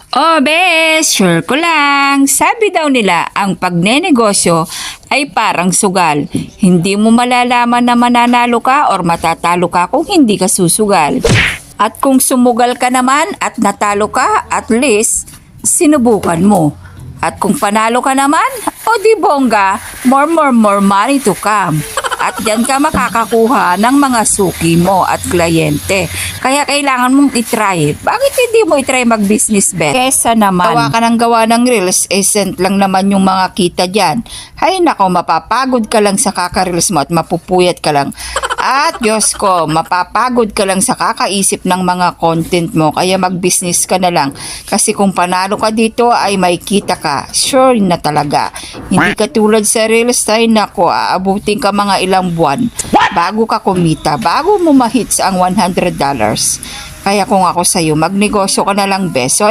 Oh, bes, sure ko lang. Sabi daw nila, ang pagnenegosyo ay parang sugal. Hindi mo malalaman na mananalo ka or matatalo ka kung hindi ka susugal. At kung sumugal ka naman at natalo ka, at least, sinubukan mo. At kung panalo ka naman, o di bongga, more money to come. At diyan ka makakakuha ng mga suki mo at kliyente. Kaya kailangan mong itry. Bakit hindi mo itry mag-business bet? Kesa naman, gawa ng reels, sent lang naman yung mga kita dyan. Hay nako, mapapagod ka lang sa kaka-reels mo at mapupuyat ka lang. At Diyos ko, mapapagod ka lang sa kakaisip ng mga content mo. Kaya mag-business ka na lang. Kasi kung panalo ka dito ay may kita ka. Sure na talaga. Hindi ka tulad sa reels ay nako, aabutin ka mga ilang buwan bago ka kumita, bago mo ma-hits ang $100. Kaya kung ako sa'yo, magnegosyo ka na lang, bes. So,